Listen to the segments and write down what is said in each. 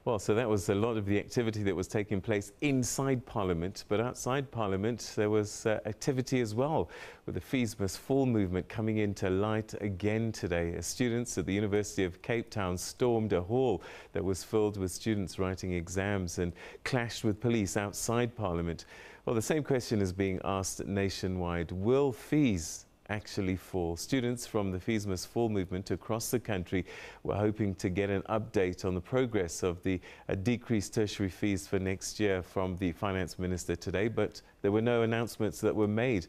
Well, so that was a lot of the activity that was taking place inside Parliament, but outside Parliament there was activity as well, with the Fees Must Fall movement coming into light again today. As students at the University of Cape Town stormed a hall that was filled with students writing exams and clashed with police outside Parliament. Well, the same question is being asked nationwide. Will fees actually fall? Students from the Fees Must Fall movement across the country were hoping to get an update on the progress of the decreased tertiary fees for next year from the Finance Minister today, but there were no announcements that were made.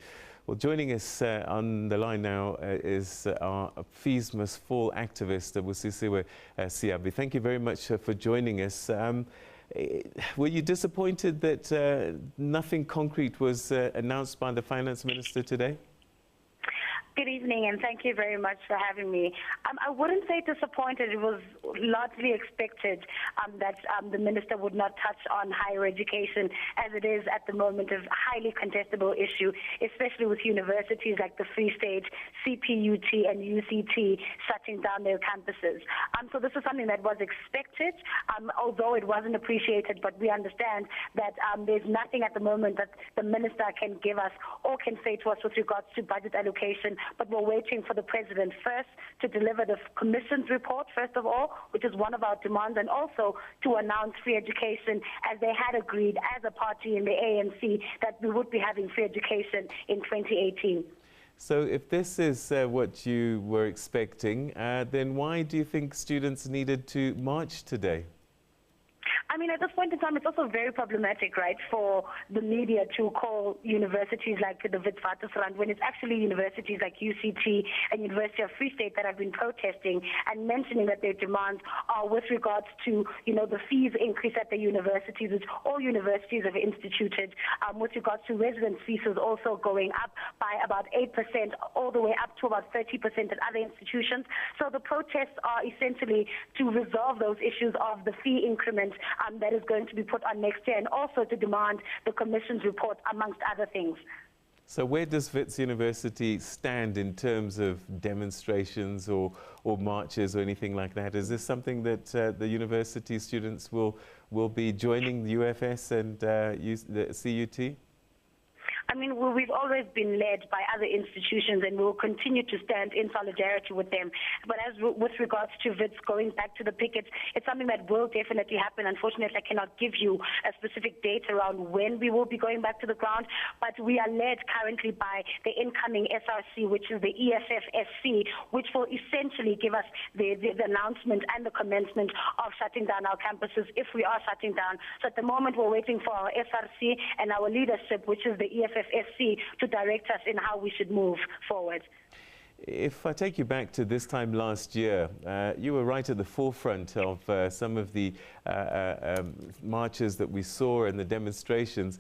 Well, joining us on the line now is our Fees Must Fall activist, Busisiwe Siabi. Thank you very much for joining us. Were you disappointed that nothing concrete was announced by the Finance Minister today? Good evening, and thank you very much for having me. I wouldn't say disappointed. It was largely expected that the minister would not touch on higher education, as it is at the moment a highly contestable issue, especially with universities like the Free State, CPUT and UCT shutting down their campuses. So this is something that was expected, although it wasn't appreciated, but we understand that there's nothing at the moment that the minister can give us or can say to us with regards to budget allocation. But we're waiting for the president first to deliver the commission's report, first of all, which is one of our demands, and also to announce free education, as they had agreed as a party in the ANC that we would be having free education in 2018. So if this is what you were expecting, then why do you think students needed to march today? I mean, at this point in time, it's also very problematic, right, for the media to call universities like the Witwatersrand when it's actually universities like UCT and University of Free State that have been protesting and mentioning that their demands are with regards to, the fees increase at the universities, which all universities have instituted, with regards to residence fees also going up by about 8%, all the way up to about 30% at other institutions. So the protests are essentially to resolve those issues of the fee increment that is going to be put on next year, and also to demand the Commission's report, amongst other things. So where does Wits University stand in terms of demonstrations or marches or anything like that? Is this something that the university students will be joining the UFS and the CUT? I mean, we've always been led by other institutions, and we'll continue to stand in solidarity with them. But as with regards to Wits going back to the pickets, it's something that will definitely happen. Unfortunately, I cannot give you a specific date around when we will be going back to the ground, but we are led currently by the incoming SRC, which is the EFF-SC, which will essentially give us the announcement and the commencement of shutting down our campuses if we are shutting down. So at the moment, we're waiting for our SRC and our leadership, which is the EFF-SC, to direct us in how we should move forward. If I take you back to this time last year, you were right at the forefront of some of the marches that we saw and the demonstrations.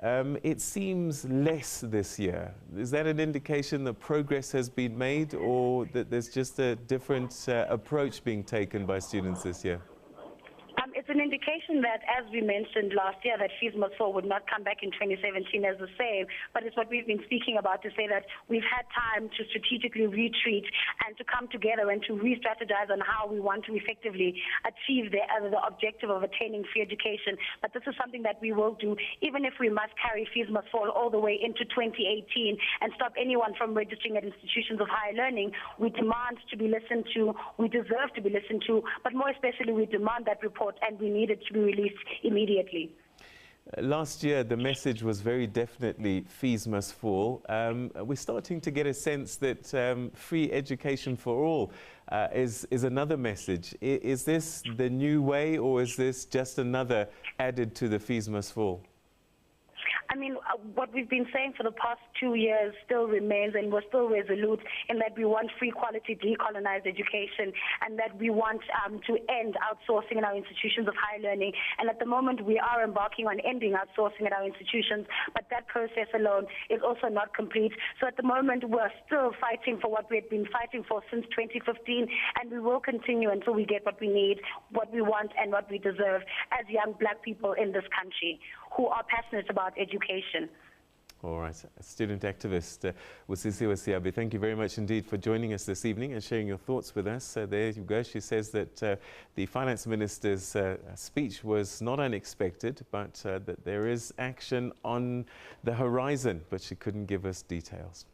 It seems less this year. Is that an indication that progress has been made, or that there's just a different approach being taken by students this year? It's an indication that, as we mentioned last year, that Fees Must Fall would not come back in 2017 as the same, but it's what we've been speaking about, to say that we've had time to strategically retreat and to come together and to re-strategize on how we want to effectively achieve the objective of attaining free education. But this is something that we will do, even if we must carry Fees Must Fall all the way into 2018 and stop anyone from registering at institutions of higher learning. We demand to be listened to, we deserve to be listened to, but more especially we demand that report, and we need it to be released immediately. Last year, the message was very definitely fees must fall. We're starting to get a sense that free education for all is another message. Is this the new way, or is this just another added to the fees must fall? I mean, what we've been saying for the past 2 years still remains, and we're still resolute in that we want free quality decolonized education, and that we want to end outsourcing in our institutions of higher learning. And at the moment, we are embarking on ending outsourcing at our institutions, but that process alone is also not complete. So at the moment, we're still fighting for what we've been fighting for since 2015, and we will continue until we get what we need, what we want, and what we deserve as young black people in this country who are passionate about education. All right, student activist Busisiwe Siabi, thank you very much indeed for joining us this evening and sharing your thoughts with us. There you go. She says that the finance minister's speech was not unexpected, but that there is action on the horizon, but she couldn't give us details.